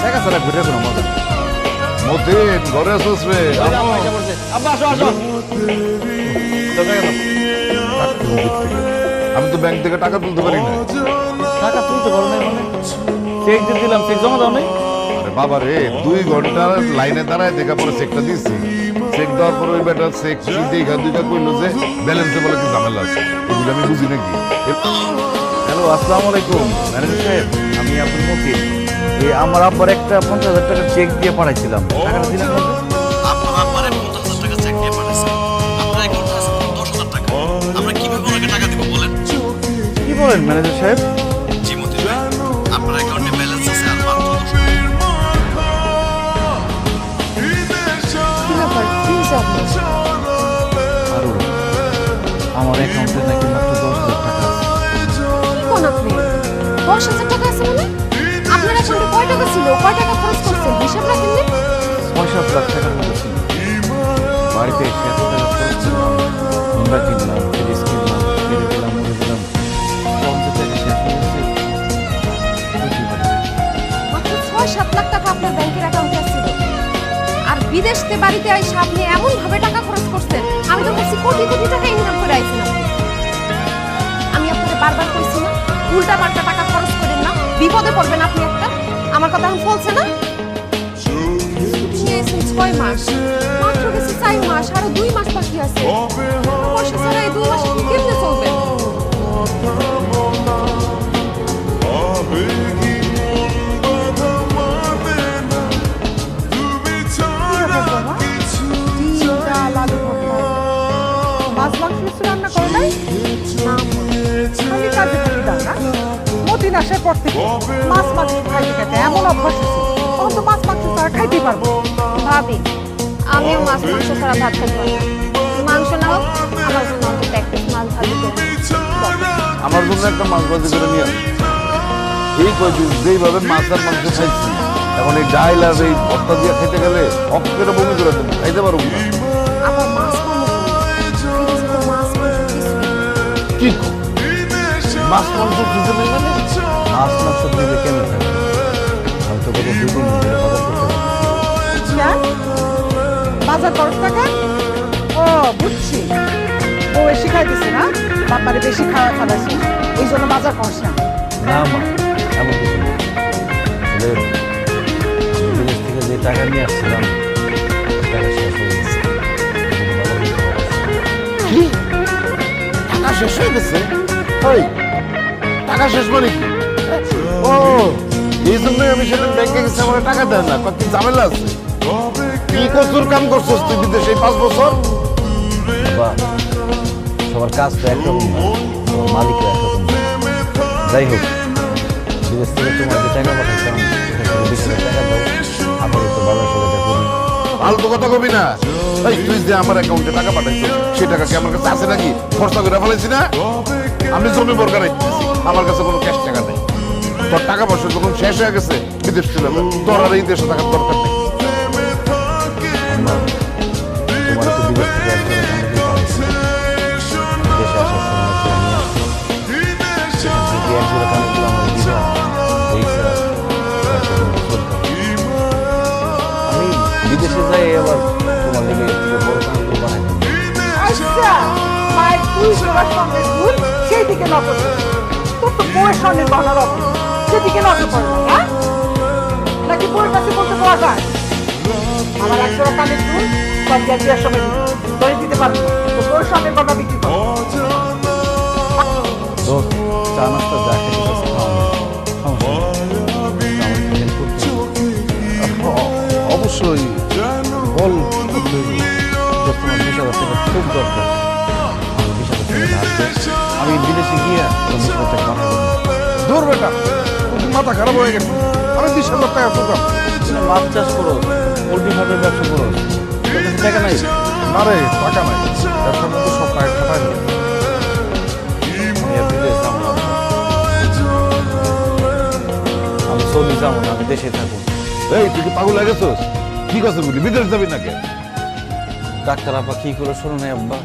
টাকা ছাড়া ঘুরে কোনো মজা নেই। মতিন ঘরে আসোস রে? আব্বা আসো আসো। তো টাকা দাও। আমি তো ব্যাংক থেকে টাকা তুলতে পারি না। টাকা তুলতে পারো নাই মানে? চেক দিয়ে দিলাম, চেক জমা দাও নাই? আরে বাবা রে, 2 ঘন্টা লাইনে দাঁড়ায় দেখা পরে চেকটা দিচ্ছি। চেক দেওয়ার পরে ওই বেটা চেক দেখা দুইটা কইলো যে ব্যালেন্সে বলে কি ঝামেলা আছে। এগুলো আমি বুঝি নাকি? হ্যালো, আসসালামু আলাইকুম ম্যানেজার সাহেব, আমি আব্দুল মতিন। আমার আব্বার একটা 50,000 টাকার চেক দিয়ে পাঠাইছিলাম, টাকাটা দিলেন কবে? আপনার আব্বারে 50,000 টাকা চেক দিয়ে পাঠাইছেন। আপনার অ্যাকাউন্টে আছে 10,000 টাকা। আমরা কিভাবে ওনাকে টাকা দিব বলেন? কি বলেন ম্যানেজার সাহেব? জি মতিন ভাই, আপনার অ্যাকাউন্টে ব্যালেন্স আছে আর মাত্র 10,000 টাকা। কি ব্যাপার? কি হয়েছে আপনার? আরো আমার অ্যাকাউন্টে নাকি মাত্র 10,000 টাকা আছে। কি কোন আপনি? 10,000 টাকা আছে মানে? আপনার অ্যাকাউন্টে কয় টাকা ছিল? কয় টাকা খরচ করছেন? হিসাব রাখেন নি? 6-7 লাখ টাকার মতো ছিল। বাড়িতে এসে এত টাকা খরচ করলাম, হোন্ডা কিনলাম, ফ্রিজ কিনলাম, কিনে দিলাম, মুড়ে দিলাম, পঞ্চায়েত টাকা শেষ হয়ে গেছে। বুঝতে পারি না। মাত্র 6-7 লাখ টাকা আপনার ব্যাংকের অ্যাকাউন্টে ছিল। আর বিদেশ থেকে বাড়িতে আইসা আপনি এমন ভাবে টাকা খরচ করছেন, আমি তো ভাবছি কোটি কোটি টাকা ইনকাম করে আইছেন আপনি। আমি আপনাকে বারবার কইছি না, উল্টা পাল্টা টাকা খরচ করেন না, বিপদে পড়বেন আপনি একটা। আমার কথা এখন বলছে না? ছুটি নিয়ে এসেছেন 6 মাস, মাত্র গেছে 4 মাস, আরো 2 মাস বাকি আছে। টাকা পয়সা ছাড়া এই 2 মাস আপনি কেমনে চলবেন? মাছ মাংস কিছু রান্না করো নাই? না, খালি কাজে খালি দাও না। মতিন আসার পর থেকে মাছ মাংস খাইতে খাইতে এমন অভ্যাস হয়েছে, তখন তো মাছ মাংস ছাড়া খাইতেই পারবো। ভাবি আমিও মাছ মাংস ছাড়া ভাত খেতে পারি না। মাংস না হোক, আমার জন্য অন্তত এক পিস মাছ ভাজি করে আমার জন্য একটা মাছ ভাজি করে নিয়ে আস। এই কয়দিন যেইভাবে মাছ আর মাংস খাইছি, এখন এই ডাইল আর এই ভর্তা দিয়ে খেতে গেলে অক্ষের বমি করে দেবো, খাইতে পারবো না। আবার মাছ কম ফ্রিজে তো মাছ মাংস কিছু কি কর? মাছ মাংস ফ্রিজে নেই মানে? মাছ মাংস ফ্রিজে কেমন থাকে? আমি তো গত 2 দিন ধরে বাজার করতে পারছি। কেন? বাজার খরচ টাকা? ও বুঝছি, ও বেশি খাইতেছে না, বাপারে বেশি খাওয়া খাওয়াছে, এই জন্য বাজার খরচ না। না মা, এমন কিছু না। আসলে আমি বিদেশ থেকে যে টাকা নিয়ে আসছিলাম, টাকা শেষ হয়ে গেছে। কি? টাকা শেষ হয়ে গেছে? ওই টাকা শেষ মানে কি? ও, এই জন্যই আমি সেদিন ব্যাংকে গেছি, আমার টাকা দেয় না। কি ঝামেলা আছে? কি কসুর কাম করছিস তুই বিদেশে 5 বছর? বাবা, সবার কাজ তো একরকম না, সবার মালিকও একরকম না। যাই হোক, বিদেশ থেকে তোমার যে টাকা পাঠাইছিলাম, সেটা 20,000 টাকা দাও, আপাতত বাবার সাথে দেখা করি। ফালতু কথা কবি না। এই তুই যে আমার অ্যাকাউন্টে টাকা পাঠাইছিস, সেই টাকা কি আমার কাছে আছে নাকি? খরচা করে ফেলেছি না? আমি জমি বর্গা রাখতেছি, আমার কাছে কোনো ক্যাশ টাকা নেই। তোর টাকা পয়সা যখন শেষ হয়ে গেছে, বিদেশ চলে যা। তোর আর এই দেশে টাকার দরকার নেই। আম্মা, তোমার তো বিদেশ থেকে এক জোড়া কান্দাকি পাঠাইছি। দেশে আসার সময় হচ্ছে আমি আসছি। সেখান থেকে এক জোড়া কান্দাকি আমার দিবা, এই ছাড়া কয়েকটা দিন চলতে হবে। আমি বিদেশে যাই আবার তোমার লেগে এর থেকে বড় কান্দাকি বানাই দেবো। আচ্ছা, মায়ের তুই সবার সঙ্গে ভুল, সেই দিকে নজর দিস। তোর তো বউয়ের সঙ্গে গহনার অভাব, সেদিকে নজর পড়ে না, হ্যাঁ? নাকি বউয়ের কাছে বলতে পাওয়া যায় আমার একজোড়া কানের দুল পঞ্চায়েত দেওয়ার সময় ধরে দিতে পারবো না, তো বউয়ের সঙ্গে গহনা বিক্রি করবো। দোস্ত, চা নাস্তা যা খেতে চাস খাওয়া নেই। সমস্যা নেই। আমার একটু help করতে হবে। অবশ্যই বল। দোস্ত, আমার 20,000 টাকা খুব দরকার। আমার 20,000 টাকা ধার দে। আমি বিদেশে গিয়ে তোর 20,000 টাকা পাঠাবো। দূর বেটা, তোর মাথা খারাপ হয়ে গেছে। আমি 20,000 টাকা চুকাম। মাছ চাষ করো, পোল্ট্রি ফার্মের ব্যবসা করো, তোর কাছে টাকা নাই? না রে, টাকা নাই। ব্যবসার মধ্যে সব টাকা খাটাই নেই। আমি আর বিদেশ যাবো না। আমি চলে যাবো না, আমি দেশে থাকবো। এই তুই কি পাগল হয়ে গেছিস? কি কথা বলি, বিদেশ যাবি নাকি? ডাক্তার আপা কি করে শোনো নাই আব্বা?